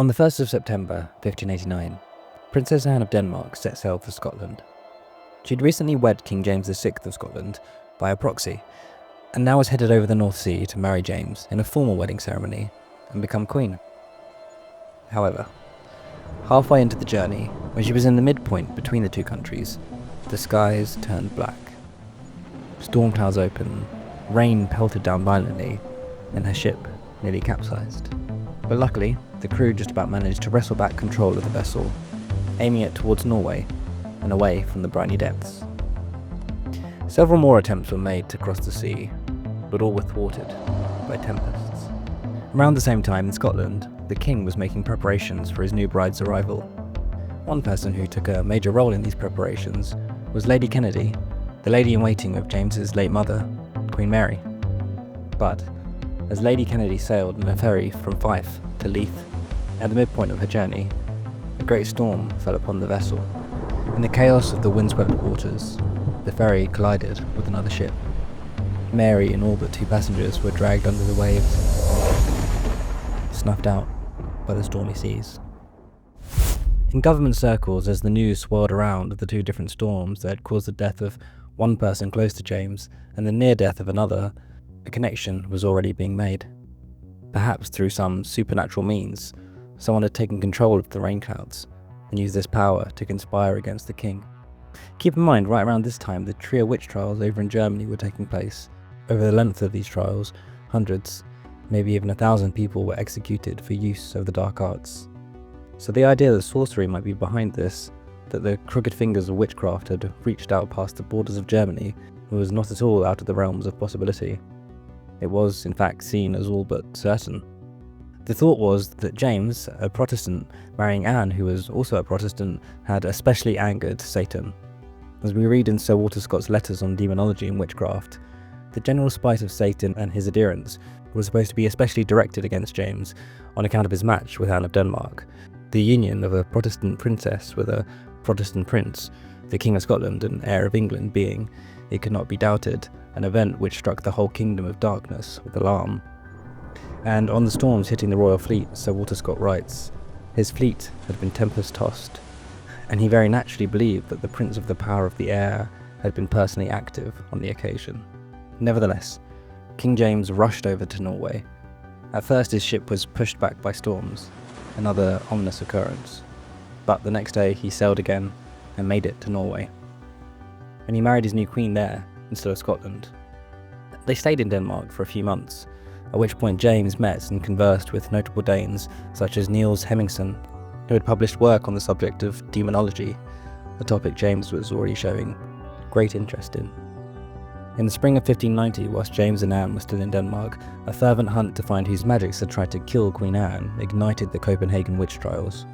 On the 1st of September 1589, Princess Anne of Denmark set sail for Scotland. She'd recently wed King James VI of Scotland by a proxy, and now was headed over the North Sea to marry James in a formal wedding ceremony and become queen. However, halfway into the journey, when she was in the midpoint between the two countries, the skies turned black. Storm clouds opened, rain pelted down violently, and her ship nearly capsized. But luckily, the crew just about managed to wrestle back control of the vessel, aiming it towards Norway and away from the briny depths. Several more attempts were made to cross the sea, but all were thwarted by tempests. Around the same time in Scotland, the king was making preparations for his new bride's arrival. One person who took a major role in these preparations was Lady Kennedy, the lady-in-waiting of James's late mother, Queen Mary. But as Lady Kennedy sailed in a ferry from Fife to Leith, at the midpoint of her journey, a great storm fell upon the vessel. In the chaos of the windswept waters, the ferry collided with another ship. Mary and all but 2 passengers were dragged under the waves, snuffed out by the stormy seas. In government circles, as the news swirled around of the 2 different storms that had caused the death of one person close to James and the near death of another, a connection was already being made. Perhaps through some supernatural means, someone had taken control of the rain clouds and used this power to conspire against the king. Keep in mind, right around this time, the Trier witch trials over in Germany were taking place. Over the length of these trials, hundreds, maybe even 1,000 people were executed for use of the dark arts. So the idea that sorcery might be behind this, that the crooked fingers of witchcraft had reached out past the borders of Germany, was not at all out of the realms of possibility. It was, in fact, seen as all but certain. The thought was that James, a Protestant, marrying Anne, who was also a Protestant, had especially angered Satan. As we read in Sir Walter Scott's letters on demonology and witchcraft, the general spite of Satan and his adherents was supposed to be especially directed against James on account of his match with Anne of Denmark, the union of a Protestant princess with a Protestant prince, the King of Scotland and heir of England being, it could not be doubted, an event which struck the whole kingdom of darkness with alarm. And on the storms hitting the royal fleet, Sir Walter Scott writes, his fleet had been tempest-tossed, and he very naturally believed that the Prince of the Power of the Air had been personally active on the occasion. Nevertheless, King James rushed over to Norway. At first his ship was pushed back by storms, another ominous occurrence, but the next day he sailed again and made it to Norway. And he married his new queen there instead of Scotland. They stayed in Denmark for a few months, at which point James met and conversed with notable Danes such as Niels Hemmingsen, who had published work on the subject of demonology, a topic James was already showing great interest in. In the spring of 1590, whilst James and Anne were still in Denmark, a fervent hunt to find whose magics had tried to kill Queen Anne ignited the Copenhagen witch trials,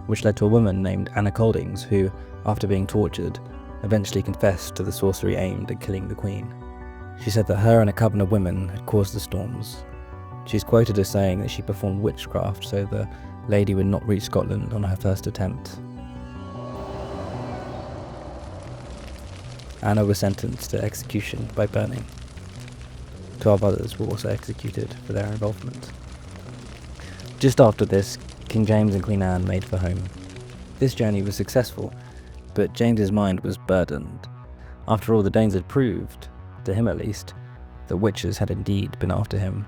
which led to a woman named Anna Coldings who, after being tortured, eventually confessed to the sorcery aimed at killing the queen. She said that her and a coven of women had caused the storms. She's quoted as saying that she performed witchcraft so the lady would not reach Scotland on her first attempt. Anna was sentenced to execution by burning. 12 others were also executed for their involvement. Just after this, King James and Queen Anne made for home. This journey was successful, but James's mind was burdened. After all, the Danes had proved, to him at least, that witches had indeed been after him.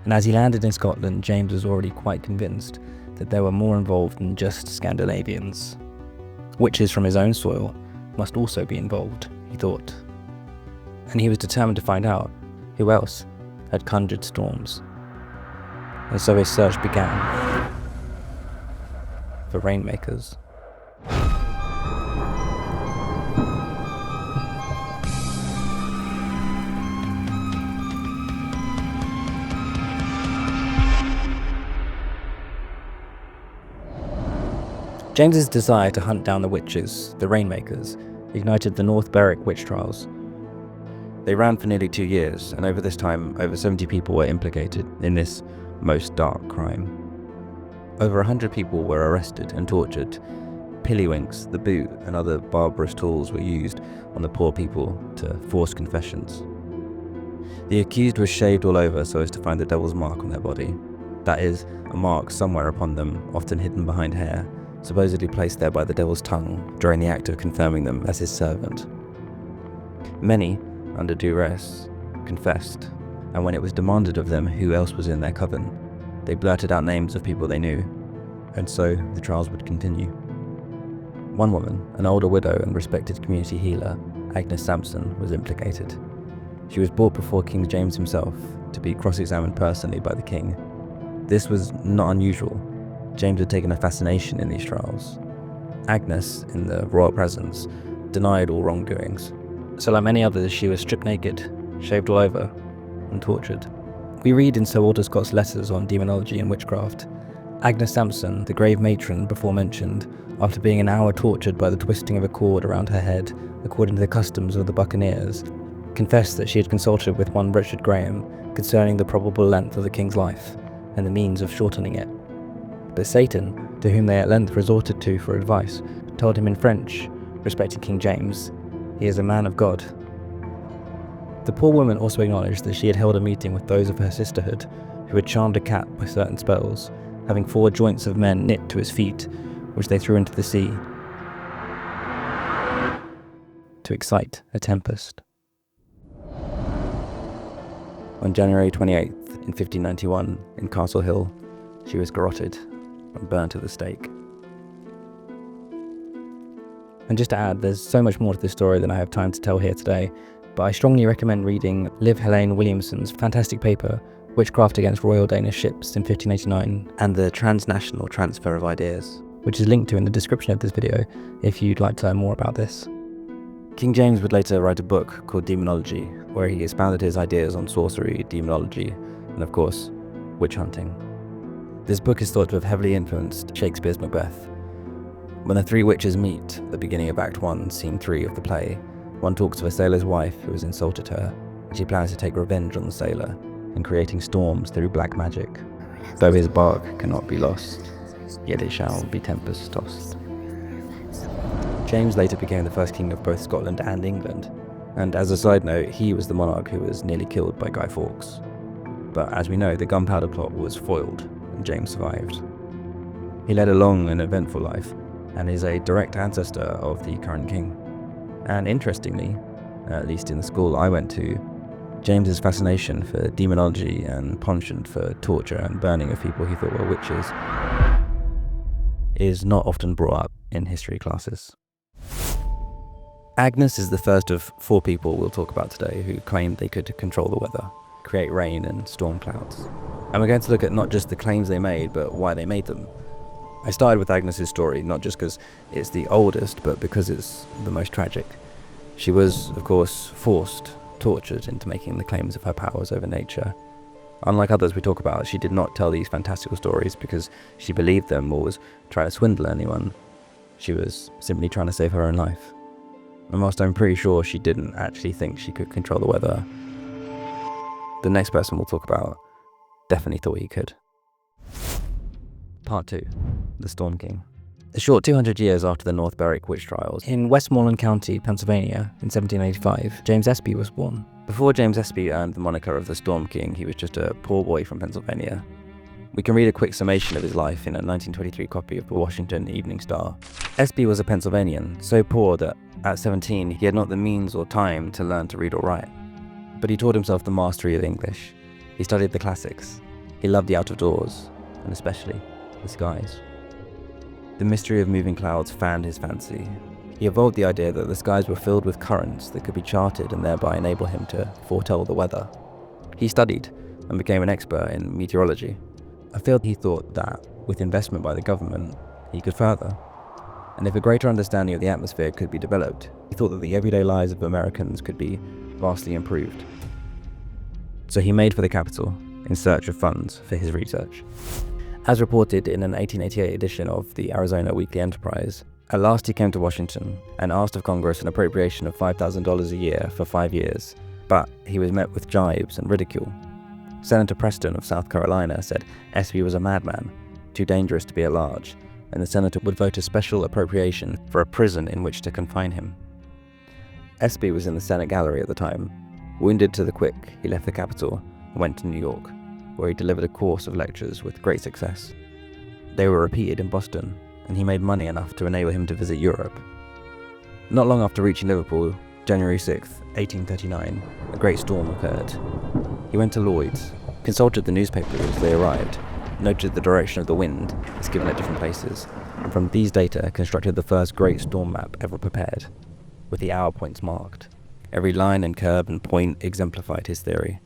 And as he landed in Scotland, James was already quite convinced that there were more involved than just Scandinavians. Witches from his own soil must also be involved, he thought. And he was determined to find out who else had conjured storms. And so his search began for Rainmakers. James's desire to hunt down the witches, the Rainmakers, ignited the North Berwick witch trials. They ran for nearly 2 years, and over this time, over 70 people were implicated in this most dark crime. Over 100 people were arrested and tortured. Pillywinks, the boot, and other barbarous tools were used on the poor people to force confessions. The accused was shaved all over so as to find the devil's mark on their body. That is, a mark somewhere upon them, often hidden behind hair, supposedly placed there by the devil's tongue during the act of confirming them as his servant. Many, under duress, confessed, and when it was demanded of them who else was in their coven, they blurted out names of people they knew, and so the trials would continue. One woman, an older widow and respected community healer, Agnes Sampson, was implicated. She was brought before King James himself to be cross-examined personally by the king. This was not unusual. James had taken a fascination in these trials. Agnes, in the royal presence, denied all wrongdoings. So like many others, she was stripped naked, shaved all over, and tortured. We read in Sir Walter Scott's letters on demonology and witchcraft, Agnes Sampson, the grave matron before mentioned, after being an hour tortured by the twisting of a cord around her head, according to the customs of the buccaneers, confessed that she had consulted with one Richard Graham concerning the probable length of the king's life and the means of shortening it. But Satan, to whom they at length resorted to for advice, told him in French, respecting King James, he is a man of God. The poor woman also acknowledged that she had held a meeting with those of her sisterhood who had charmed a cat by certain spells, having 4 joints of men knit to its feet, which they threw into the sea to excite a tempest. On January 28th, in 1591, in Castle Hill, she was garroted and burnt at the stake. And just to add, there's so much more to this story than I have time to tell here today, but I strongly recommend reading Liv Helene Williamson's fantastic paper, Witchcraft Against Royal Danish Ships in 1589, and the Transnational Transfer of Ideas, which is linked to in the description of this video if you'd like to learn more about this. King James would later write a book called Demonology, where he expounded his ideas on sorcery, demonology, and of course, witch hunting. This book is thought to have heavily influenced Shakespeare's Macbeth. When the 3 witches meet at the beginning of Act 1, Scene 3 of the play, one talks of a sailor's wife who has insulted her, and she plans to take revenge on the sailor, and creating storms through black magic. Though his bark cannot be lost, yet it shall be tempest tossed. James later became the first king of both Scotland and England, and as a side note, he was the monarch who was nearly killed by Guy Fawkes. But as we know, the gunpowder plot was foiled, and James survived. He led a long and eventful life, and is a direct ancestor of the current king. And interestingly, at least in the school I went to, James's fascination for demonology and penchant for torture and burning of people he thought were witches is not often brought up in history classes. Agnes is the first of 4 people we'll talk about today who claimed they could control the weather, create rain and storm clouds. And we're going to look at not just the claims they made, but why they made them. I started with Agnes's story, not just because it's the oldest, but because it's the most tragic. She was, of course, tortured into making the claims of her powers over nature. Unlike others we talk about, she did not tell these fantastical stories because she believed them or was trying to swindle anyone. She was simply trying to save her own life. And whilst I'm pretty sure she didn't actually think she could control the weather, the next person we'll talk about definitely thought he could. Part 2. The Storm King. A short 200 years after the North Berwick witch trials, in Westmoreland County, Pennsylvania, in 1785, James Espy was born. Before James Espy earned the moniker of the Storm King, he was just a poor boy from Pennsylvania. We can read a quick summation of his life in a 1923 copy of the Washington Evening Star. Espy was a Pennsylvanian, so poor that at 17 he had not the means or time to learn to read or write. But he taught himself the mastery of English. He studied the classics. He loved the out of doors, and especially the skies. The mystery of moving clouds fanned his fancy. He evolved the idea that the skies were filled with currents that could be charted and thereby enable him to foretell the weather. He studied and became an expert in meteorology, a field he thought that, with investment by the government, he could further. And if a greater understanding of the atmosphere could be developed, he thought that the everyday lives of Americans could be vastly improved. So he made for the capital in search of funds for his research. As reported in an 1888 edition of the Arizona Weekly Enterprise, at last he came to Washington and asked of Congress an appropriation of $5,000 a year for 5 years, but he was met with jibes and ridicule. Senator Preston of South Carolina said Espy was a madman, too dangerous to be at large, and the senator would vote a special appropriation for a prison in which to confine him. Espy was in the Senate gallery at the time. Wounded to the quick, he left the capital and went to New York. where he delivered a course of lectures with great success. They were repeated in Boston, and he made money enough to enable him to visit Europe. Not long after reaching Liverpool, January 6, 1839, a great storm occurred. He went to Lloyd's, consulted the newspapers as they arrived, noted the direction of the wind as given at different places, and from these data constructed the first great storm map ever prepared, with the hour points marked. Every line and curve and point exemplified his theory.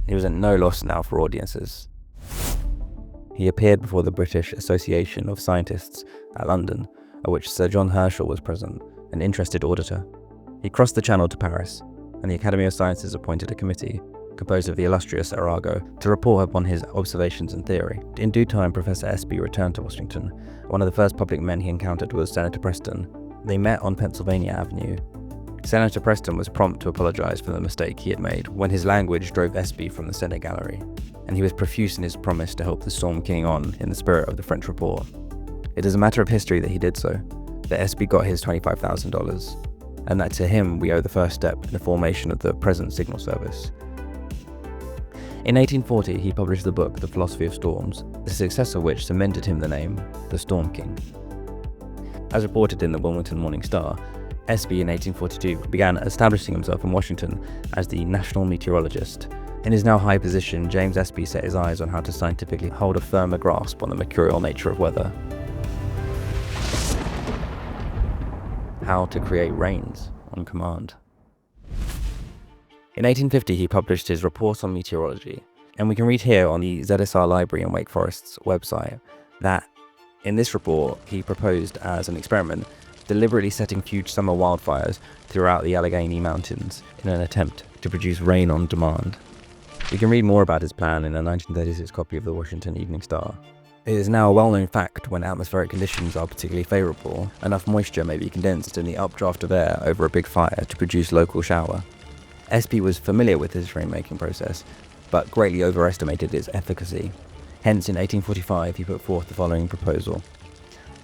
He was at no loss now for audiences. He appeared before the British Association of Scientists at London, at which Sir John Herschel was present, an interested auditor. He crossed the Channel to Paris, and the Academy of Sciences appointed a committee, composed of the illustrious Arago, to report upon his observations and theory. In due time, Professor Espy returned to Washington. One of the first public men he encountered was Senator Preston. They met on Pennsylvania Avenue. Senator Preston was prompt to apologize for the mistake he had made when his language drove Espy from the Senate gallery, and he was profuse in his promise to help the Storm King on in the spirit of the French report. It is a matter of history that he did so, that Espy got his $25,000, and that to him we owe the first step in the formation of the present signal service. In 1840, he published the book The Philosophy of Storms, the success of which cemented him the name, the Storm King. As reported in the Wilmington Morning Star, Espy in 1842 began establishing himself in Washington as the national meteorologist. In his now high position, James Espy set his eyes on how to scientifically hold a firmer grasp on the mercurial nature of weather. How to create rains on command. In 1850, he published his Report on Meteorology, and we can read here on the ZSR Library in Wake Forest's website that in this report he proposed as an experiment deliberately setting huge summer wildfires throughout the Allegheny Mountains in an attempt to produce rain on demand. We can read more about his plan in a 1936 copy of the Washington Evening Star. It is now a well-known fact when atmospheric conditions are particularly favourable, enough moisture may be condensed in the updraft of air over a big fire to produce local shower. Espy was familiar with this rainmaking process, but greatly overestimated its efficacy. Hence, in 1845, he put forth the following proposal.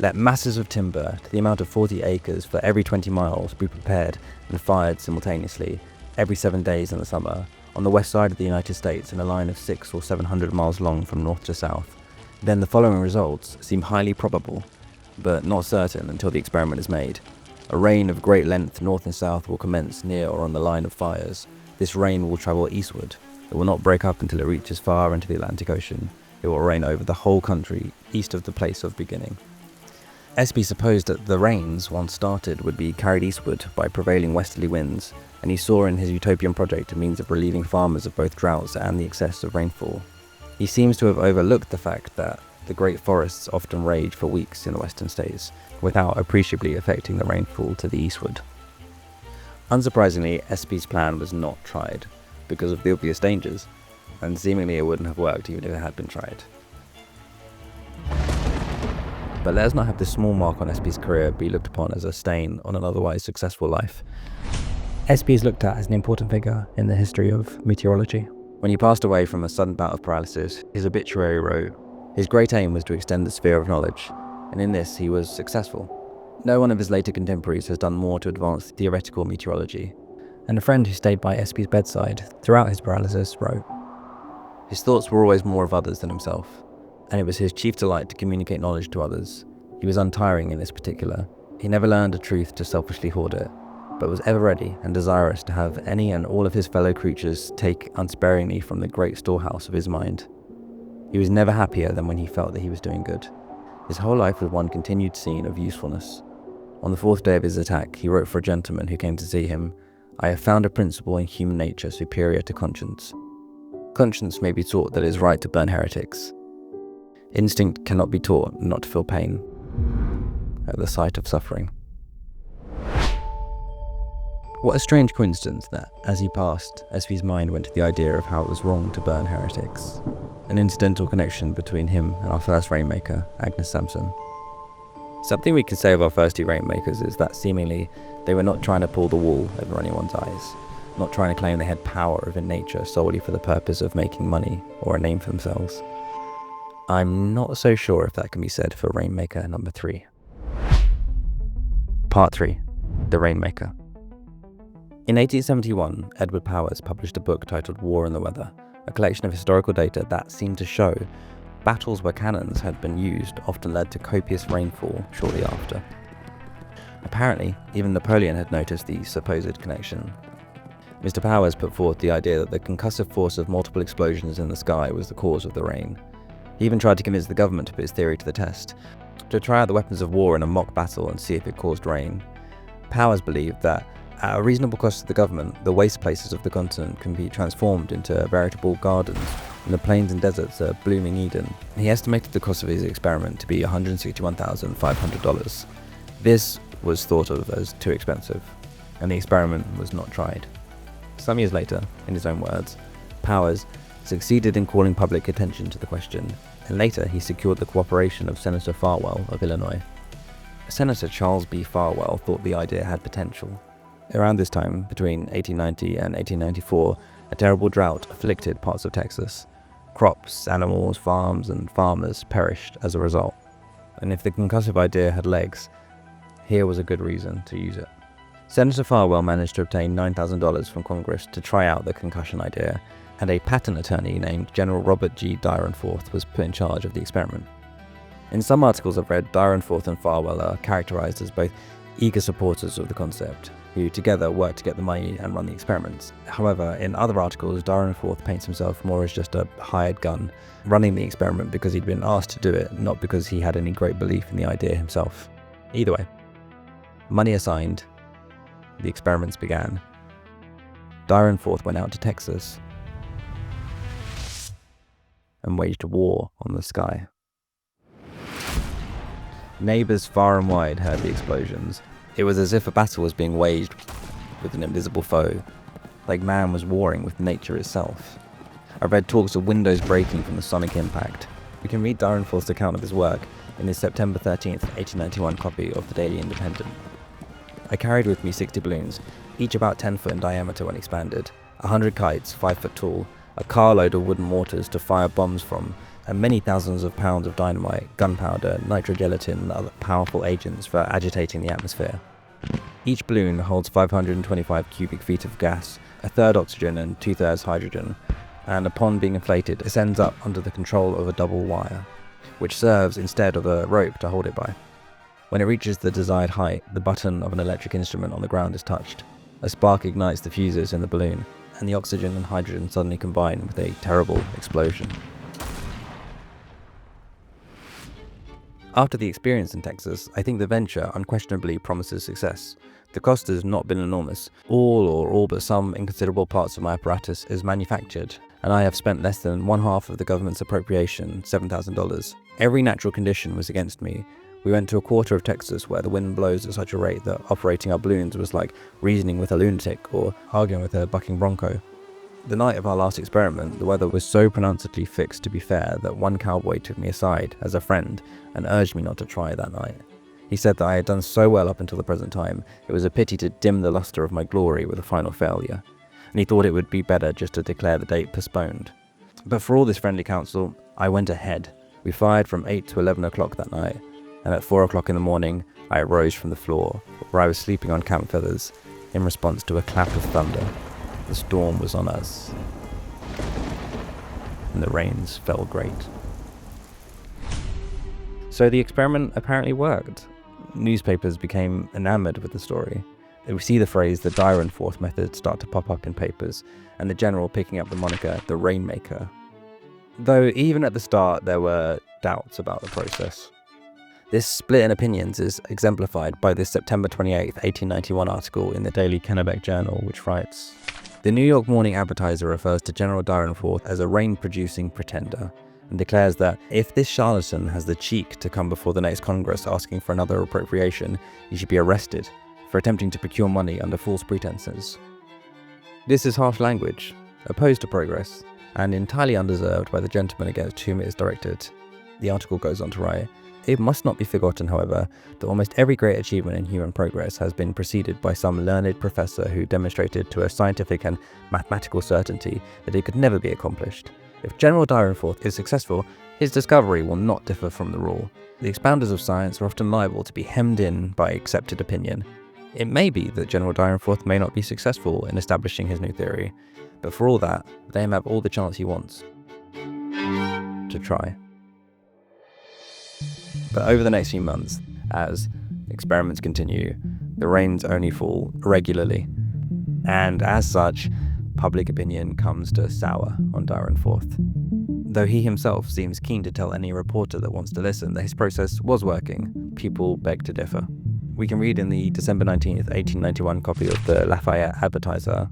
Let masses of timber, to the amount of 40 acres for every 20 miles, be prepared and fired simultaneously, every 7 days in the summer, on the west side of the United States in a line of 600 or 700 miles long from north to south. Then the following results seem highly probable, but not certain until the experiment is made. A rain of great length north and south will commence near or on the line of fires. This rain will travel eastward. It will not break up until it reaches far into the Atlantic Ocean. It will rain over the whole country, east of the place of beginning. Espy supposed that the rains, once started, would be carried eastward by prevailing westerly winds, and he saw in his utopian project a means of relieving farmers of both droughts and the excess of rainfall. He seems to have overlooked the fact that the great forests often rage for weeks in the western states, without appreciably affecting the rainfall to the eastward. Unsurprisingly, Espy's plan was not tried, because of the obvious dangers, and seemingly it wouldn't have worked even if it had been tried. But let us not have this small mark on Espy's career be looked upon as a stain on an otherwise successful life. Espy is looked at as an important figure in the history of meteorology. When he passed away from a sudden bout of paralysis, his obituary wrote, "His great aim was to extend the sphere of knowledge, and in this he was successful. No one of his later contemporaries has done more to advance theoretical meteorology." And a friend who stayed by Espy's bedside throughout his paralysis wrote, "His thoughts were always more of others than himself, and it was his chief delight to communicate knowledge to others. He was untiring in this particular. He never learned a truth to selfishly hoard it, but was ever ready and desirous to have any and all of his fellow creatures take unsparingly from the great storehouse of his mind. He was never happier than when he felt that he was doing good. His whole life was one continued scene of usefulness. On the 4th day of his attack, he wrote for a gentleman who came to see him, 'I have found a principle in human nature superior to conscience. Conscience may be taught that it is right to burn heretics. Instinct cannot be taught not to feel pain at the sight of suffering.'" What a strange coincidence that, as he passed, Espy's mind went to the idea of how it was wrong to burn heretics. An incidental connection between him and our first Rainmaker, Agnes Sampson. Something we can say of our first two Rainmakers is that seemingly they were not trying to pull the wool over anyone's eyes, not trying to claim they had power over nature solely for the purpose of making money or a name for themselves. I'm not so sure if that can be said for Rainmaker number 3. Part 3. The Rainmaker. In 1871, Edward Powers published a book titled War and the Weather, a collection of historical data that seemed to show battles where cannons had been used often led to copious rainfall shortly after. Apparently, even Napoleon had noticed the supposed connection. Mr. Powers put forth the idea that the concussive force of multiple explosions in the sky was the cause of the rain. He even tried to convince the government to put his theory to the test, to try out the weapons of war in a mock battle and see if it caused rain. Powers believed that, at a reasonable cost to the government, the waste places of the continent can be transformed into veritable gardens, and the plains and deserts a blooming Eden. He estimated the cost of his experiment to be $161,500. This was thought of as too expensive, and the experiment was not tried. Some years later, in his own words, Powers succeeded in calling public attention to the question, and later he secured the cooperation of Senator Farwell of Illinois. Senator Charles B. Farwell thought the idea had potential. Around this time, between 1890 and 1894, a terrible drought afflicted parts of Texas. Crops, animals, farms, and farmers perished as a result. And if the concussive idea had legs, here was a good reason to use it. Senator Farwell managed to obtain $9,000 from Congress to try out the concussion idea, and a patent attorney named General Robert G. Dyrenforth was put in charge of the experiment. In some articles I've read, Dyrenforth and Farwell are characterized as both eager supporters of the concept, who together work to get the money and run the experiments. However, in other articles, Dyrenforth paints himself more as just a hired gun, running the experiment because he'd been asked to do it, not because he had any great belief in the idea himself. Either way, money assigned, the experiments began. Dyrenforth went out to Texas and waged war on the sky. Neighbors far and wide heard the explosions. It was as if a battle was being waged with an invisible foe, like man was warring with nature itself. I read talks of windows breaking from the sonic impact. We can read Dyrenforth's account of his work in his September 13th, 1891 copy of the Daily Independent. I carried with me 60 balloons, each about 10 foot in diameter when expanded, 100 kites 5 foot tall, a carload of wooden mortars to fire bombs from, and many thousands of pounds of dynamite, gunpowder, nitrogelatin, and other powerful agents for agitating the atmosphere. Each balloon holds 525 cubic feet of gas, a third oxygen and 2/3 hydrogen, and upon being inflated, ascends up under the control of a double wire, which serves instead of a rope to hold it by. When it reaches the desired height, the button of an electric instrument on the ground is touched. A spark ignites the fuses in the balloon, and the oxygen and hydrogen suddenly combine with a terrible explosion. After the experience in Texas, I think the venture unquestionably promises success. The cost has not been enormous. All but some inconsiderable parts of my apparatus is manufactured, and I have spent less than one half of the government's appropriation, $7,000. Every natural condition was against me. We went to a quarter of Texas where the wind blows at such a rate that operating our balloons was like reasoning with a lunatic or arguing with a bucking bronco. The night of our last experiment, the weather was so pronouncedly fixed, to be fair, that one cowboy took me aside as a friend and urged me not to try that night. He said that I had done so well up until the present time, it was a pity to dim the luster of my glory with a final failure, and he thought it would be better just to declare the date postponed. But for all this friendly counsel, I went ahead. We fired from 8 to 11 o'clock that night, and at 4 o'clock in the morning, I arose from the floor, where I was sleeping on camp feathers, in response to a clap of thunder. The storm was on us, and the rains fell great. So the experiment apparently worked. Newspapers became enamored with the story. We see the phrase the Dyrenforth method start to pop up in papers, and the general picking up the moniker the Rainmaker. Though even at the start there were doubts about the process. This split in opinions is exemplified by this September 28, 1891 article in the Daily Kennebec Journal, which writes, "The New York Morning Advertiser refers to General Dyrenforth as a rain-producing pretender, and declares that if this charlatan has the cheek to come before the next Congress asking for another appropriation, he should be arrested for attempting to procure money under false pretenses." This is harsh language, opposed to progress, and entirely undeserved by the gentleman against whom it is directed. The article goes on to write, "It must not be forgotten, however, that almost every great achievement in human progress has been preceded by some learned professor who demonstrated to a scientific and mathematical certainty that it could never be accomplished. If General Dyrenforth is successful, his discovery will not differ from the rule. The expounders of science are often liable to be hemmed in by accepted opinion. It may be that General Dyrenforth may not be successful in establishing his new theory, but for all that, let him have all the chance he wants to try. But over the next few months, as experiments continue, the rains only fall irregularly, and as such, public opinion comes to sour on Dyrenforth. Though he himself seems keen to tell any reporter that wants to listen that his process was working, people beg to differ. We can read in the December 19th, 1891 copy of the Lafayette Advertiser,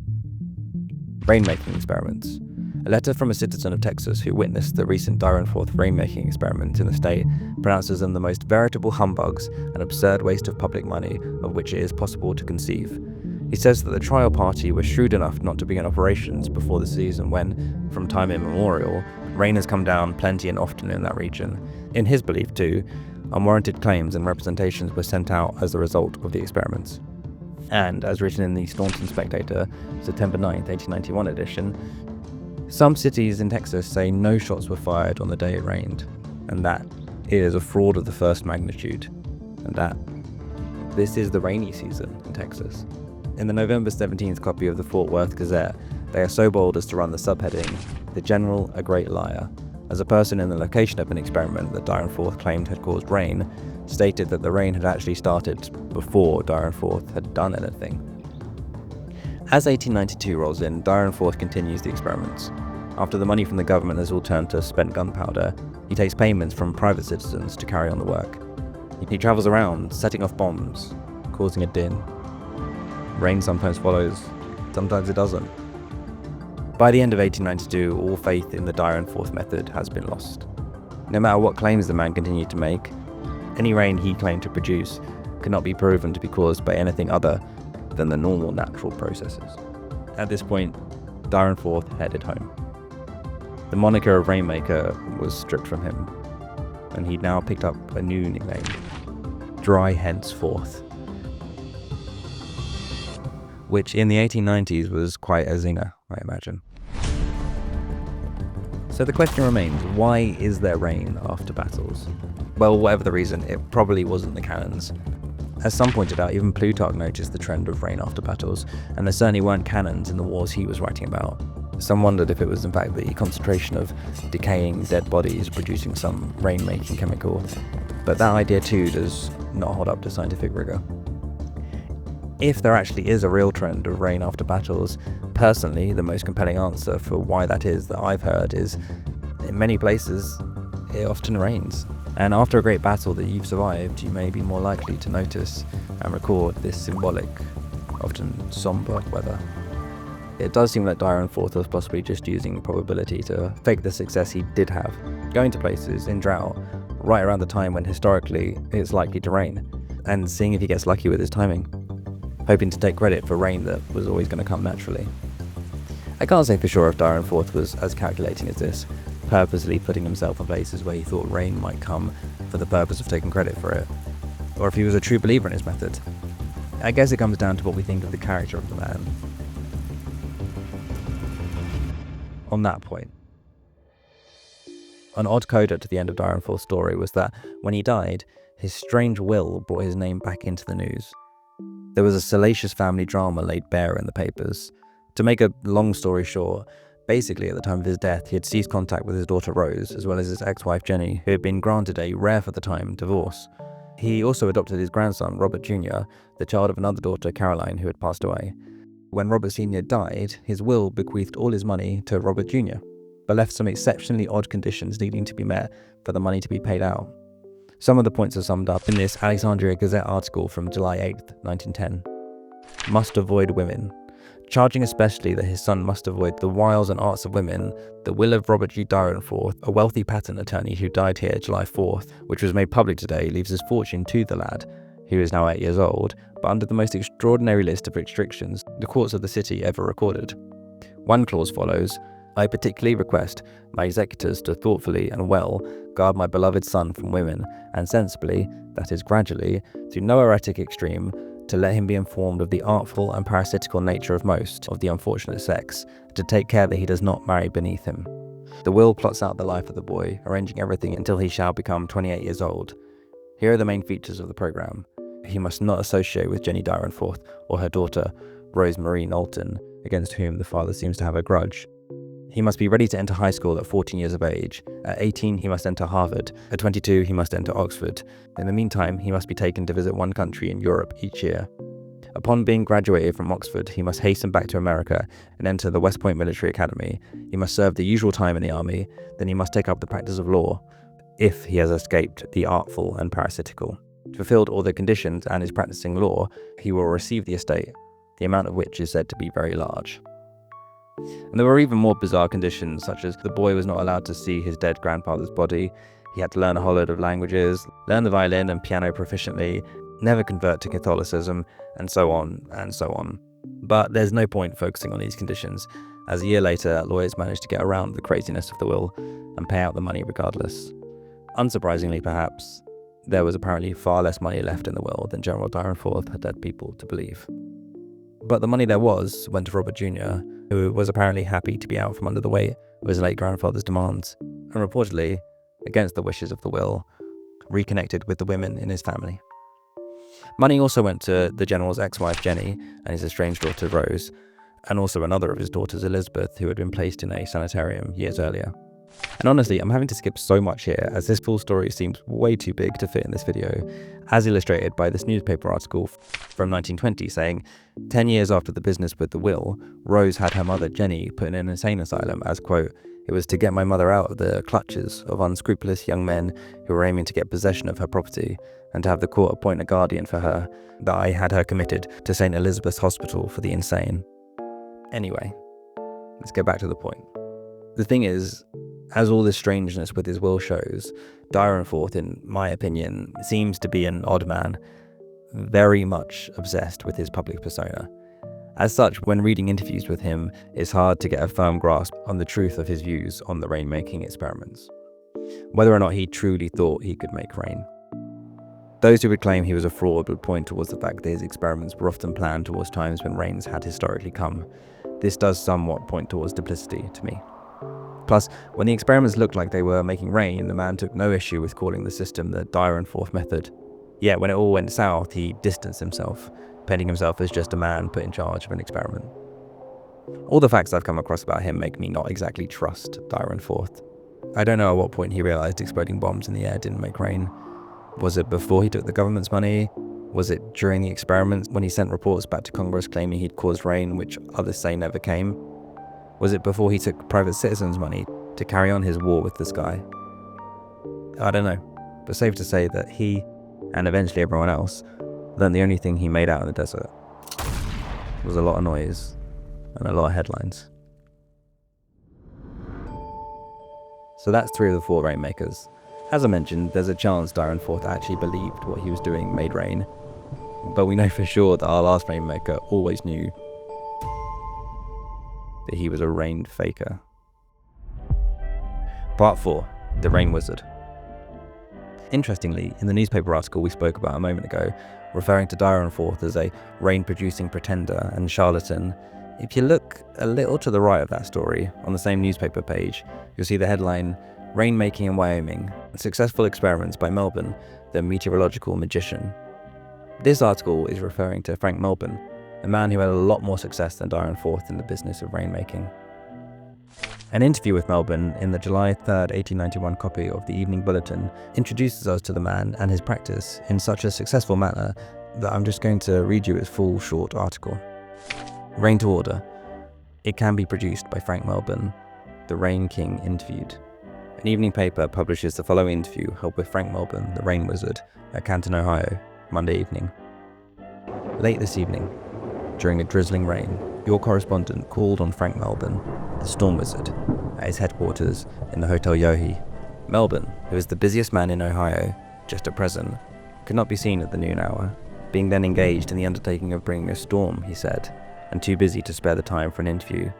Rainmaking Experiments. A letter from a citizen of Texas who witnessed the recent Dyrenforth rainmaking experiment in the state pronounces them the most veritable humbugs and absurd waste of public money of which it is possible to conceive. He says that the trial party was shrewd enough not to begin operations before the season when, from time immemorial, rain has come down plenty and often in that region. In his belief, too, unwarranted claims and representations were sent out as a result of the experiments. And, as written in the Staunton Spectator, September 9th, 1891 edition, some cities in Texas say no shots were fired on the day it rained, and that it is a fraud of the first magnitude, and that this is the rainy season in Texas. In the November 17th copy of the Fort Worth Gazette, they are so bold as to run the subheading, "The General a Great Liar," as a person in the location of an experiment that Dyrenforth claimed had caused rain stated that the rain had actually started before Dyrenforth had done anything. As 1892 rolls in, Dyrenforth continues the experiments. After the money from the government has all turned to spent gunpowder, he takes payments from private citizens to carry on the work. He travels around, setting off bombs, causing a din. Rain sometimes follows, sometimes it doesn't. By the end of 1892, all faith in the Dyrenforth method has been lost. No matter what claims the man continued to make, any rain he claimed to produce could not be proven to be caused by anything other than the normal natural processes. At this point, Dyrenforth headed home. The moniker of Rainmaker was stripped from him, and he'd now picked up a new nickname, Dry Henceforth, which in the 1890s was quite a zinger, I imagine. So the question remains, why is there rain after battles? Well, whatever the reason, it probably wasn't the cannons. As some pointed out, even Plutarch noticed the trend of rain after battles, and there certainly weren't cannons in the wars he was writing about. Some wondered if it was in fact the concentration of decaying dead bodies producing some rain-making chemical, but that idea too does not hold up to scientific rigor. If there actually is a real trend of rain after battles, personally, the most compelling answer for why that is that I've heard is, in many places, it often rains. And after a great battle that you've survived, you may be more likely to notice and record this symbolic, often somber weather. It does seem that Dyrenforth was possibly just using probability to fake the success he did have, going to places in drought right around the time when historically it's likely to rain, and seeing if he gets lucky with his timing, hoping to take credit for rain that was always going to come naturally. I can't say for sure if Dyrenforth was as calculating as this, purposely putting himself in places where he thought rain might come for the purpose of taking credit for it, or if he was a true believer in his method. I guess it comes down to what we think of the character of the man. On that point, an odd coda to the end of Dyrenforth's story was that when he died, his strange will brought his name back into the news. There was a salacious family drama laid bare in the papers. To make a long story short, basically at the time of his death, he had ceased contact with his daughter Rose, as well as his ex-wife Jenny, who had been granted a rare for the time divorce. He also adopted his grandson, Robert Jr., the child of another daughter, Caroline, who had passed away. When Robert Sr. died, his will bequeathed all his money to Robert Jr., but left some exceptionally odd conditions needing to be met for the money to be paid out. Some of the points are summed up in this Alexandria Gazette article from July 8th, 1910. Must avoid women. Charging especially that his son must avoid the wiles and arts of women, the will of Robert G. Dyrenforth, a wealthy patent attorney who died here July 4th, which was made public today, leaves his fortune to the lad, who is now 8 years old, but under the most extraordinary list of restrictions the courts of the city ever recorded. One clause follows, I particularly request my executors to thoughtfully and well guard my beloved son from women, and sensibly, that is gradually, to no erratic extreme, to let him be informed of the artful and parasitical nature of most of the unfortunate sex, to take care that he does not marry beneath him. The will plots out the life of the boy, arranging everything until he shall become 28 years old. Here are the main features of the program. he must not associate with Jenny Dyrenforth or her daughter, Rose Marie Knowlton, against whom the father seems to have a grudge. He must be ready to enter high school at 14 years of age. At 18, he must enter Harvard. At 22, he must enter Oxford. In the meantime, he must be taken to visit one country in Europe each year. Upon being graduated from Oxford, he must hasten back to America and enter the West Point Military Academy. He must serve the usual time in the army. Then he must take up the practice of law, if he has escaped the artful and parasitical. Fulfilled all the conditions and is practicing law, he will receive the estate, the amount of which is said to be very large. And there were even more bizarre conditions, such as the boy was not allowed to see his dead grandfather's body, he had to learn a whole load of languages, learn the violin and piano proficiently, never convert to Catholicism, and so on and so on. But there's no point focusing on these conditions, as a year later, lawyers managed to get around the craziness of the will and pay out the money regardless. Unsurprisingly, perhaps, there was apparently far less money left in the will than General Dyrenforth had led people to believe. But the money there was went to Robert Jr., who was apparently happy to be out from under the weight of his late grandfather's demands, and reportedly, against the wishes of the will, reconnected with the women in his family. Money also went to the general's ex-wife Jenny and his estranged daughter Rose, and also another of his daughters, Elizabeth, who had been placed in a sanitarium years earlier. And honestly, I'm having to skip so much here, as this full story seems way too big to fit in this video, as illustrated by this newspaper article from 1920 saying, 10 years after the business with the will, Rose had her mother Jenny put in an insane asylum as, quote, "It was to get my mother out of the clutches of unscrupulous young men who were aiming to get possession of her property, and to have the court appoint a guardian for her, that I had her committed to St. Elizabeth's Hospital for the Insane." Anyway, let's get back to the point. The thing is, as all this strangeness with his will shows, Dyrenforth, in my opinion, seems to be an odd man, very much obsessed with his public persona. As such, when reading interviews with him, it's hard to get a firm grasp on the truth of his views on the rain-making experiments, whether or not he truly thought he could make rain. Those who would claim he was a fraud would point towards the fact that his experiments were often planned towards times when rains had historically come. This does somewhat point towards duplicity to me. Plus, when the experiments looked like they were making rain, the man took no issue with calling the system the Dyrenforth method. Yet when it all went south, he distanced himself, painting himself as just a man put in charge of an experiment. All the facts I've come across about him make me not exactly trust Dyrenforth. I don't know at what point he realised exploding bombs in the air didn't make rain. Was it before he took the government's money? Was it during the experiments when he sent reports back to Congress claiming he'd caused rain, which others say never came? Was it before he took private citizens' money to carry on his war with the sky? I don't know, but safe to say that he, and eventually everyone else, learned the only thing he made out in the desert was a lot of noise and a lot of headlines. So that's 3 of the 4 Rainmakers. As I mentioned, there's a chance Dyrenforth actually believed what he was doing made rain, but we know for sure that our last Rainmaker always knew that he was a rain faker. Part 4, the Rain Wizard. Interestingly, in the newspaper article we spoke about a moment ago, referring to Dyrenforth as a rain-producing pretender and charlatan, if you look a little to the right of that story, on the same newspaper page, you'll see the headline, "Rainmaking in Wyoming, Successful Experiments by Melbourne, the Meteorological Magician." This article is referring to Frank Melbourne, a man who had a lot more success than Dyrenforth in the business of rainmaking. An interview with Melbourne in the July 3rd, 1891 copy of the Evening Bulletin introduces us to the man and his practice in such a successful manner that I'm just going to read you his full short article. Rain to order. It can be produced by Frank Melbourne, the Rain King interviewed. An evening paper publishes the following interview held with Frank Melbourne, the Rain Wizard, at Canton, Ohio, Monday evening. Late this evening, during a drizzling rain, your correspondent called on Frank Melbourne, the Storm Wizard, at his headquarters in the Hotel Yohe. Melbourne, who is the busiest man in Ohio, just at present, could not be seen at the noon hour, being then engaged in the undertaking of bringing a storm, he said, and too busy to spare the time for an interview.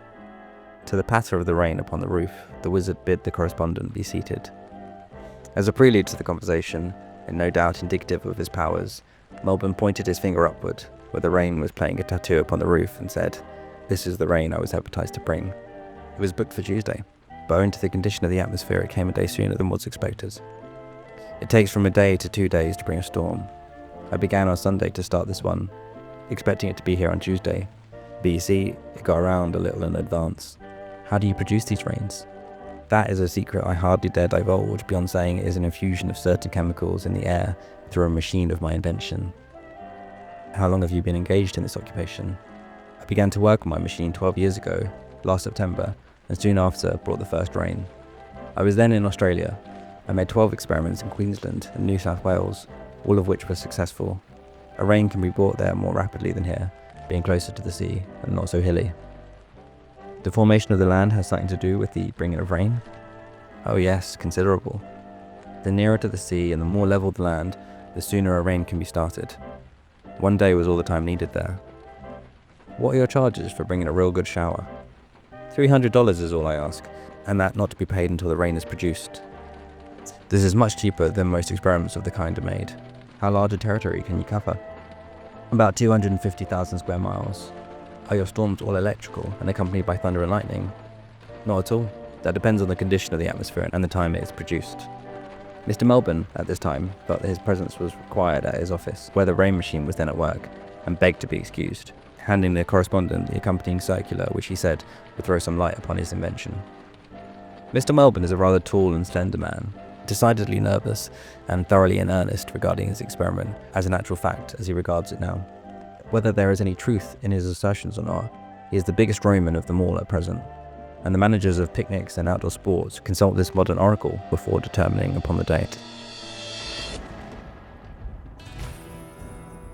To the patter of the rain upon the roof, the wizard bid the correspondent be seated. As a prelude to the conversation, and no doubt indicative of his powers, Melbourne pointed his finger upward, where the rain was playing a tattoo upon the roof, and said, "This is the rain I was advertised to bring." It was booked for Tuesday, but owing to the condition of the atmosphere, it came a day sooner than was expected. It takes from a day to 2 days to bring a storm. I began on Sunday to start this one, expecting it to be here on Tuesday. But you see, it got around a little in advance. How do you produce these rains? That is a secret I hardly dare divulge beyond saying it is an infusion of certain chemicals in the air through a machine of my invention. How long have you been engaged in this occupation? I began to work on my machine 12 years ago, last September, and soon after brought the first rain. I was then in Australia. I made 12 experiments in Queensland and New South Wales, all of which were successful. A rain can be brought there more rapidly than here, being closer to the sea and not so hilly. The formation of the land has something to do with the bringing of rain? Oh yes, considerable. The nearer to the sea and the more level the land, the sooner a rain can be started. One day was all the time needed there. What are your charges for bringing a real good shower? $300 is all I ask, and that not to be paid until the rain is produced. This is much cheaper than most experiments of the kind are made. How large a territory can you cover? About 250,000 square miles. Are your storms all electrical and accompanied by thunder and lightning? Not at all. That depends on the condition of the atmosphere and the time it is produced. Mr. Melbourne, at this time, felt that his presence was required at his office, where the rain machine was then at work, and begged to be excused, handing the correspondent the accompanying circular, which he said would throw some light upon his invention. Mr. Melbourne is a rather tall and slender man, decidedly nervous and thoroughly in earnest regarding his experiment as an actual fact as he regards it now. Whether there is any truth in his assertions or not, he is the biggest Roman of them all at present, and the managers of picnics and outdoor sports consult this modern oracle before determining upon the date.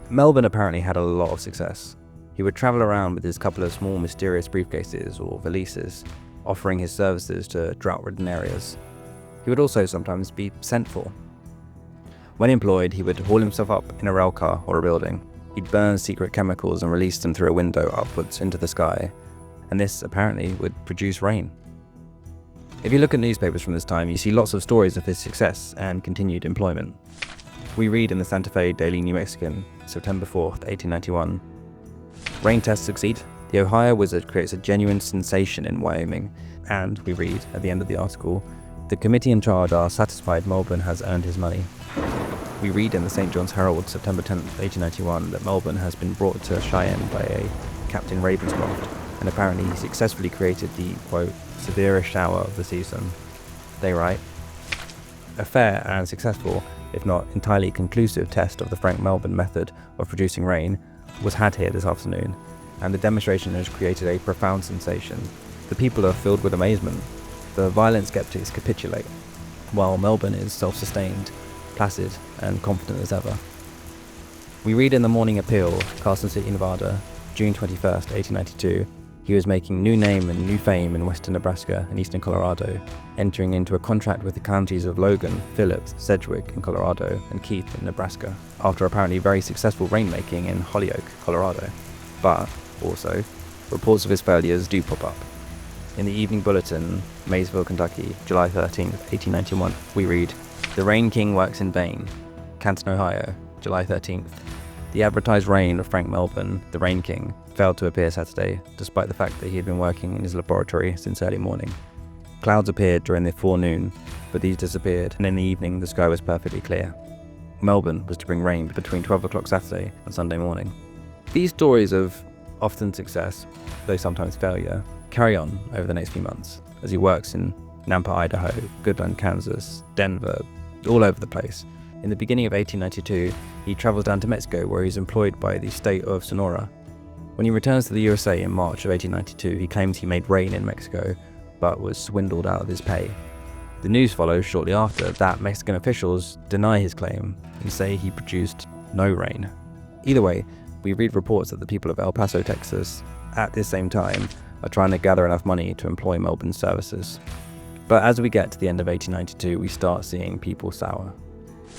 Melbourne apparently had a lot of success. He would travel around with his couple of small mysterious briefcases or valises, offering his services to drought-ridden areas. He would also sometimes be sent for. When employed, he would haul himself up in a rail car or a building. He'd burn secret chemicals and release them through a window upwards into the sky, and this apparently would produce rain. If you look at newspapers from this time, you see lots of stories of his success and continued employment. We read in the Santa Fe Daily New Mexican, September 4th, 1891, "Rain tests succeed. The Ohio wizard creates a genuine sensation in Wyoming," and we read at the end of the article, "The committee in charge are satisfied Melbourne has earned his money." We read in the St. John's Herald, September 10th, 1891, that Melbourne has been brought to Cheyenne by a Captain Ravenscroft, and apparently he successfully created the, quote, "severest shower of the season." They write, "A fair and successful, if not entirely conclusive test of the Frank Melbourne method of producing rain was had here this afternoon, and the demonstration has created a profound sensation. The people are filled with amazement. The violent skeptics capitulate, while Melbourne is self-sustained, placid and confident as ever." We read in the Morning Appeal, Carson City, Nevada, June 21st, 1892, he was making new name and new fame in western Nebraska and eastern Colorado, entering into a contract with the counties of Logan, Phillips, Sedgwick in Colorado, and Keith in Nebraska, after apparently very successful rainmaking in Holyoke, Colorado. But, also, reports of his failures do pop up. In the Evening Bulletin, Maysville, Kentucky, July 13th, 1891, we read, "The Rain King works in vain. Canton, Ohio, July 13th. The advertised rain of Frank Melbourne, the Rain King, failed to appear Saturday, despite the fact that he had been working in his laboratory since early morning. Clouds appeared during the forenoon, but these disappeared, and in the evening the sky was perfectly clear. Melbourne was to bring rain between 12 o'clock Saturday and Sunday morning." These stories of often success, though sometimes failure, carry on over the next few months, as he works in Nampa, Idaho, Goodland, Kansas, Denver, all over the place. In the beginning of 1892, he travels down to Mexico, where he's employed by the state of Sonora. When he returns to the USA in March of 1892, he claims he made rain in Mexico, but was swindled out of his pay. The news follows shortly after that Mexican officials deny his claim and say he produced no rain. Either way, we read reports that the people of El Paso, Texas, at this same time, are trying to gather enough money to employ Melbourne's services. But as we get to the end of 1892, we start seeing people sour.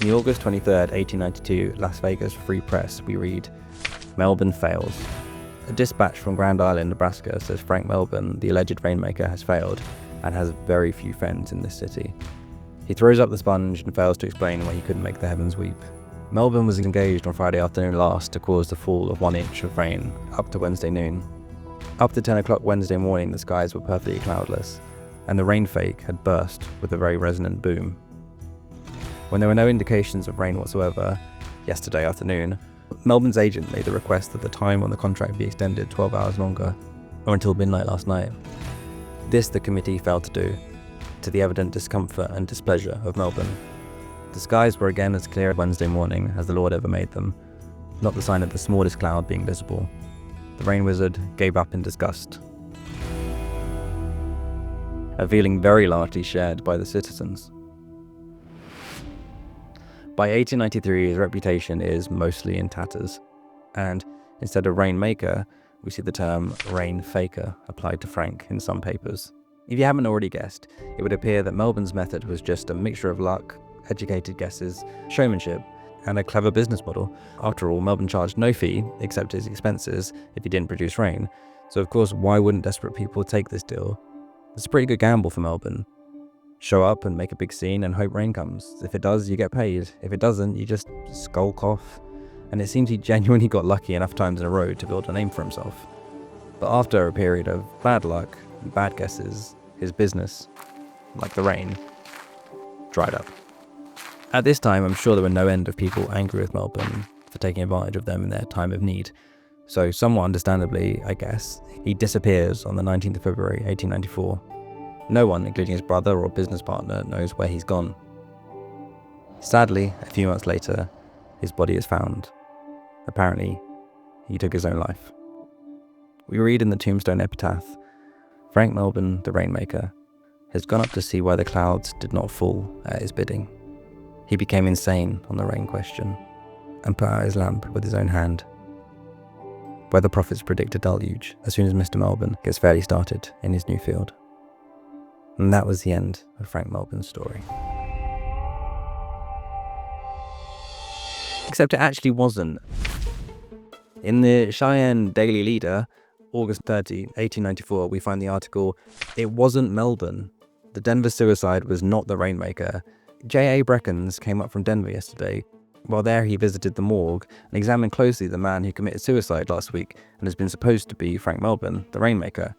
In the August 23rd, 1892 Las Vegas Free Press, we read, "Melbourne fails. A dispatch from Grand Island, Nebraska says Frank Melbourne, the alleged rainmaker, has failed and has very few friends in this city. He throws up the sponge and fails to explain why he couldn't make the heavens weep. Melbourne was engaged on Friday afternoon last to cause the fall of 1 inch of rain up to Wednesday noon. Up to 10 o'clock Wednesday morning, the skies were perfectly cloudless, and the rain fake had burst with a very resonant boom. When there were no indications of rain whatsoever yesterday afternoon, Melbourne's agent made the request that the time on the contract be extended 12 hours longer, or until midnight last night. This the committee failed to do, to the evident discomfort and displeasure of Melbourne. The skies were again as clear Wednesday morning as the Lord ever made them, not the sign of the smallest cloud being visible. The rain wizard gave up in disgust, a feeling very largely shared by the citizens. By 1893, his reputation is mostly in tatters, and instead of Rainmaker, we see the term Rainfaker applied to Frank in some papers. If you haven't already guessed, it would appear that Melbourne's method was just a mixture of luck, educated guesses, showmanship, and a clever business model. After all, Melbourne charged no fee, except his expenses, if he didn't produce rain, so of course why wouldn't desperate people take this deal? It's a pretty good gamble for Melbourne. Show up and make a big scene and hope rain comes. If it does, you get paid. If it doesn't, you just skulk off. And it seems he genuinely got lucky enough times in a row to build a name for himself. But after a period of bad luck and bad guesses, his business, like the rain, dried up. At this time, I'm sure there were no end of people angry with Melbourne for taking advantage of them in their time of need. So somewhat understandably, I guess, he disappears on the 19th of February 1894. No one, including his brother or business partner, knows where he's gone. Sadly, a few months later, his body is found. Apparently, he took his own life. We read in the tombstone epitaph, Frank Melbourne, the Rainmaker, has gone up to see why the clouds did not fall at his bidding. He became insane on the rain question, and put out his lamp with his own hand. Weather prophets predict a deluge as soon as Mr. Melbourne gets fairly started in his new field. And that was the end of Frank Melbourne's story. Except it actually wasn't. In the Cheyenne Daily Leader, August 30, 1894, we find the article, "It wasn't Melbourne. The Denver suicide was not the Rainmaker. J.A. Breckens came up from Denver yesterday. While there, he visited the morgue and examined closely the man who committed suicide last week and has been supposed to be Frank Melbourne, the Rainmaker.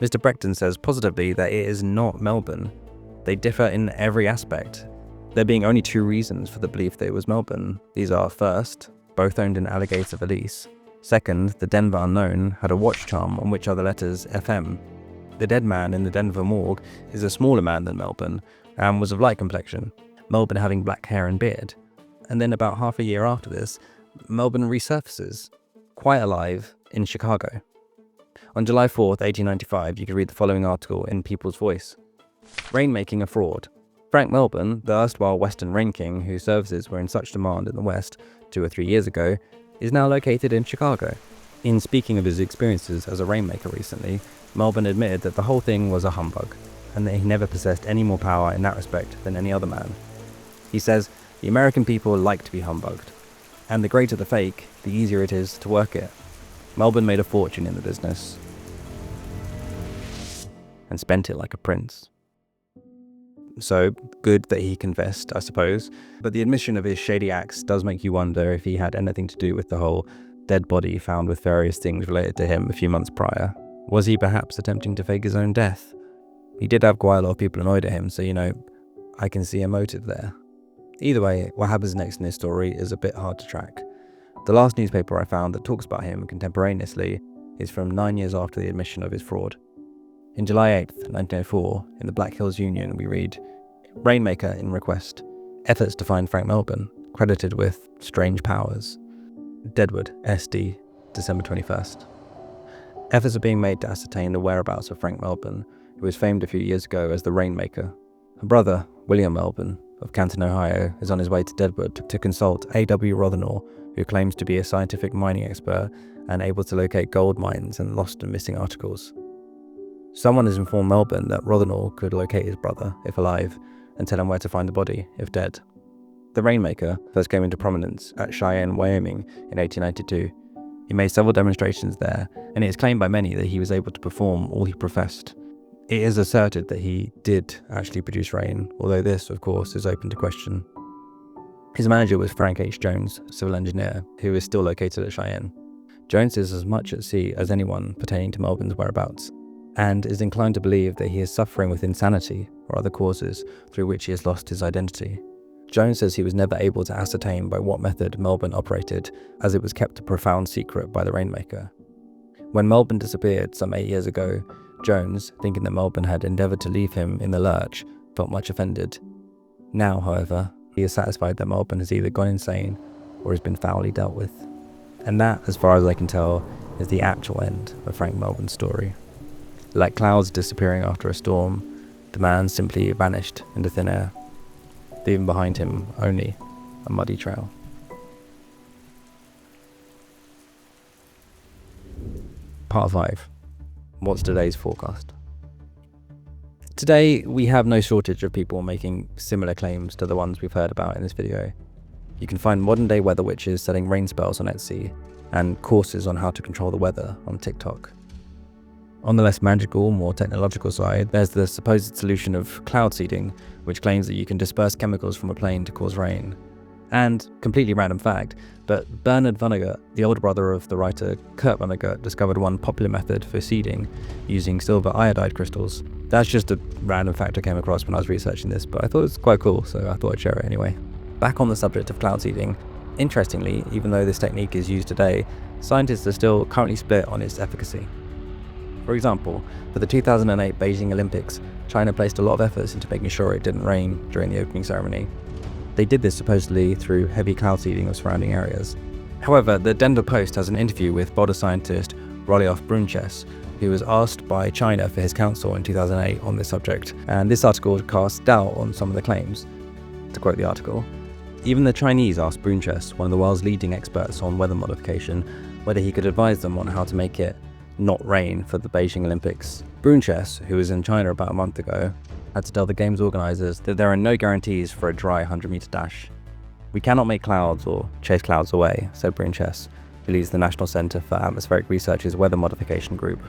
Mr. Breckton says positively that it is not Melbourne. They differ in every aspect, there being only two reasons for the belief that it was Melbourne. These are, first, both owned an Alligator valise. Second, the Denver unknown had a watch charm on which are the letters FM. The dead man in the Denver morgue is a smaller man than Melbourne and was of light complexion, Melbourne having black hair and beard. And then about half a year after this, Melbourne resurfaces, quite alive, in Chicago. On July 4th, 1895, you could read the following article in People's Voice. Rainmaking a fraud. Frank Melbourne, the erstwhile Western Rain King, whose services were in such demand in the West 2 or 3 years ago, is now located in Chicago. In speaking of his experiences as a rainmaker recently, Melbourne admitted that the whole thing was a humbug, and that he never possessed any more power in that respect than any other man. He says, the American people like to be humbugged, and the greater the fake, the easier it is to work it. Melbourne made a fortune in the business, and spent it like a prince. So, good that he confessed, I suppose, but the admission of his shady acts does make you wonder if he had anything to do with the whole dead body found with various things related to him a few months prior. Was he perhaps attempting to fake his own death? He did have quite a lot of people annoyed at him, so I can see a motive there. Either way, what happens next in his story is a bit hard to track. The last newspaper I found that talks about him contemporaneously is from 9 years after the admission of his fraud. In July 8th, 1904, in the Black Hills Union, we read, Rainmaker in request. Efforts to find Frank Melbourne, credited with strange powers. Deadwood, SD, December 21st. Efforts are being made to ascertain the whereabouts of Frank Melbourne, who was famed a few years ago as the Rainmaker. Her brother, William Melbourne, of Canton, Ohio, is on his way to Deadwood to consult A.W. Rothenor, who claims to be a scientific mining expert and able to locate gold mines and lost and missing articles. Someone has informed Melbourne that Rothenor could locate his brother, if alive, and tell him where to find the body, if dead. The Rainmaker first came into prominence at Cheyenne, Wyoming in 1892. He made several demonstrations there, and it is claimed by many that he was able to perform all he professed. It is asserted that he did actually produce rain, although this, of course, is open to question. His manager was Frank H. Jones, civil engineer, who is still located at Cheyenne. Jones is as much at sea as anyone pertaining to Melbourne's whereabouts, and is inclined to believe that he is suffering with insanity or other causes through which he has lost his identity. Jones says he was never able to ascertain by what method Melbourne operated, as it was kept a profound secret by the Rainmaker. When Melbourne disappeared some 8 years ago, Jones, thinking that Melbourne had endeavoured to leave him in the lurch, felt much offended. Now, however, he is satisfied that Melbourne has either gone insane or has been foully dealt with. And that, as far as I can tell, is the actual end of Frank Melbourne's story. Like clouds disappearing after a storm, the man simply vanished into thin air, leaving behind him only a muddy trail. Part 5. What's today's forecast? Today, we have no shortage of people making similar claims to the ones we've heard about in this video. You can find modern day weather witches selling rain spells on Etsy, and courses on how to control the weather on TikTok. On the less magical, more technological side, there's the supposed solution of cloud seeding, which claims that you can disperse chemicals from a plane to cause rain. And, completely random fact, but Bernard Vonnegut, the older brother of the writer Kurt Vonnegut, discovered one popular method for seeding using silver iodide crystals. That's just a random fact I came across when I was researching this, but I thought it was quite cool, so I thought I'd share it anyway. Back on the subject of cloud seeding, interestingly, even though this technique is used today, scientists are still currently split on its efficacy. For example, for the 2008 Beijing Olympics, China placed a lot of efforts into making sure it didn't rain during the opening ceremony. They did this supposedly through heavy cloud seeding of surrounding areas. However, the Denver Post has an interview with Boulder scientist Roliof Brunches, who was asked by China for his counsel in 2008 on this subject, and this article casts doubt on some of the claims. To quote the article, even the Chinese asked Brunches, one of the world's leading experts on weather modification, whether he could advise them on how to make it not rain for the Beijing Olympics. Brunches, who was in China about a month ago, had to tell the games organisers that there are no guarantees for a dry 100-metre dash. "We cannot make clouds or chase clouds away," said Brunches, who leads the National Centre for Atmospheric Research's Weather Modification Group.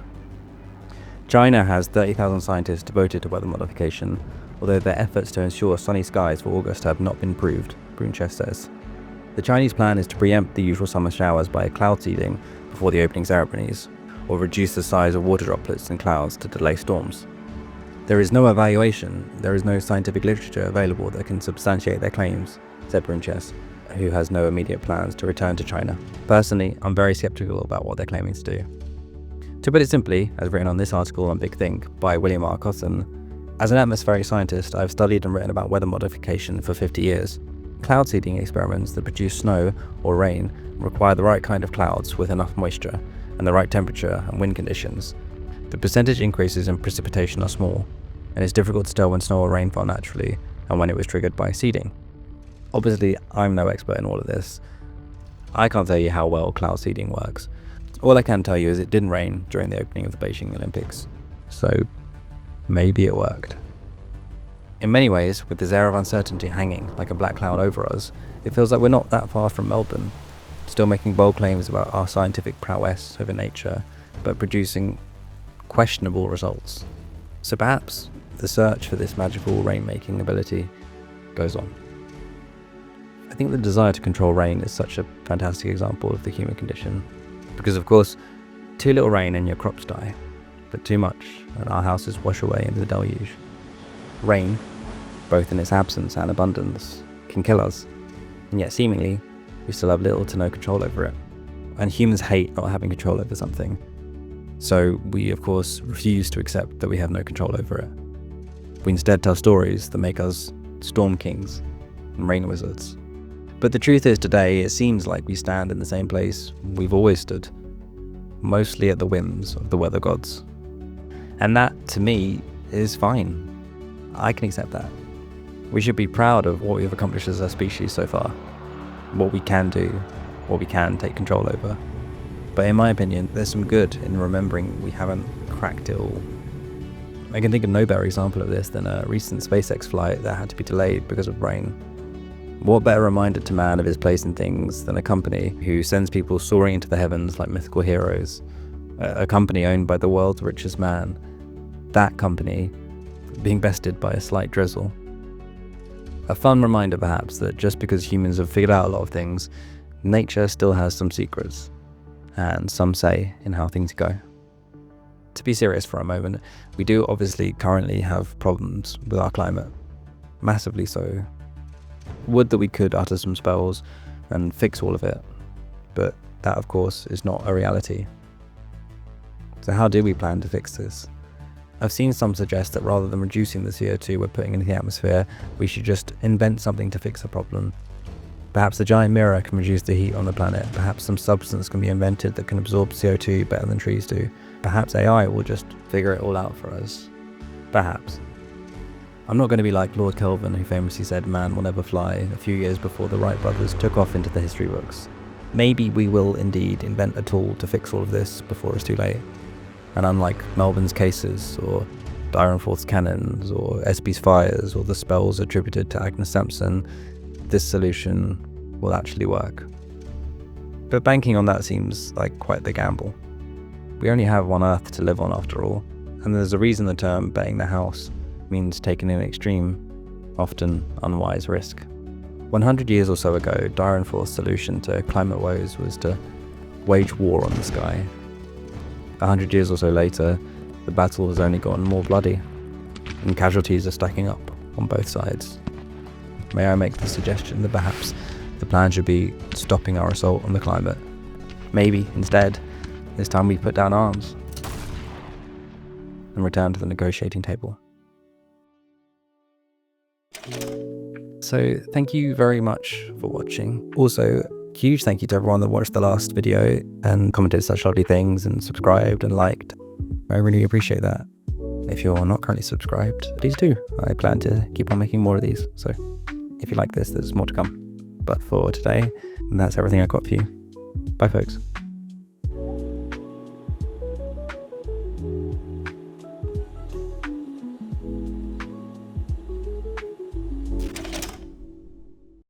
China has 30,000 scientists devoted to weather modification, although their efforts to ensure sunny skies for August have not been proved, Brunches says. The Chinese plan is to preempt the usual summer showers by cloud seeding before the opening ceremonies, or reduce the size of water droplets in clouds to delay storms. "There is no evaluation, there is no scientific literature available that can substantiate their claims," said Brunches, who has no immediate plans to return to China. "Personally, I'm very skeptical about what they're claiming to do." To put it simply, as written on this article on Big Think by William R. Cotton, as an atmospheric scientist, I've studied and written about weather modification for 50 years. Cloud seeding experiments that produce snow or rain require the right kind of clouds with enough moisture and the right temperature and wind conditions. The percentage increases in precipitation are small, and it's difficult to tell when snow or rain fell naturally and when it was triggered by seeding. Obviously, I'm no expert in all of this. I can't tell you how well cloud seeding works. All I can tell you is it didn't rain during the opening of the Beijing Olympics, so maybe it worked. In many ways, with this air of uncertainty hanging like a black cloud over us, it feels like we're not that far from Melbourne, still making bold claims about our scientific prowess over nature, but producing questionable results. So perhaps the search for this magical rain-making ability goes on. I think the desire to control rain is such a fantastic example of the human condition, because of course, too little rain and your crops die, but too much and our houses wash away into the deluge. Rain, both in its absence and abundance, can kill us, and yet seemingly we still have little to no control over it. And humans hate not having control over something, so we of course refuse to accept that we have no control over it. We instead tell stories that make us storm kings and rain wizards. But the truth is, today it seems like we stand in the same place we've always stood, mostly at the whims of the weather gods. And that, to me, is fine. I can accept that. We should be proud of what we've accomplished as a species so far, what we can do, what we can take control over. But in my opinion, there's some good in remembering we haven't cracked it all. I can think of no better example of this than a recent SpaceX flight that had to be delayed because of rain. What better reminder to man of his place in things than a company who sends people soaring into the heavens like mythical heroes, a company owned by the world's richest man, that company being bested by a slight drizzle. A fun reminder perhaps that just because humans have figured out a lot of things, nature still has some secrets, and some say in how things go. To be serious for a moment, we do obviously currently have problems with our climate, massively so. Would that we could utter some spells and fix all of it, but that of course is not a reality. So how do we plan to fix this? I've seen some suggest that rather than reducing the CO2 we're putting into the atmosphere, we should just invent something to fix the problem. Perhaps a giant mirror can reduce the heat on the planet. Perhaps some substance can be invented that can absorb CO2 better than trees do. Perhaps AI will just figure it all out for us. Perhaps. I'm not going to be like Lord Kelvin, who famously said man will never fly a few years before the Wright brothers took off into the history books. Maybe we will indeed invent a tool to fix all of this before it's too late. And unlike Melbourne's cases, or Dyrenforth's cannons, or Espy's fires, or the spells attributed to Agnes Sampson, this solution will actually work. But banking on that seems like quite the gamble. We only have one Earth to live on after all, and there's a reason the term betting the house means taking an extreme, often unwise risk. 100 years or so ago, Dyrenforth's solution to climate woes was to wage war on the sky. 100 years or so later, the battle has only gotten more bloody, and casualties are stacking up on both sides. May I make the suggestion that perhaps the plan should be stopping our assault on the climate? Maybe, instead, it's time we put down arms and return to the negotiating table. So, thank you very much for watching. Also, huge thank you to everyone that watched the last video and commented such lovely things and subscribed and liked. I really appreciate that. If you're not currently subscribed, please do. I plan to keep on making more of these, so if you like this, there's more to come. But for today, that's everything I got for you. Bye folks.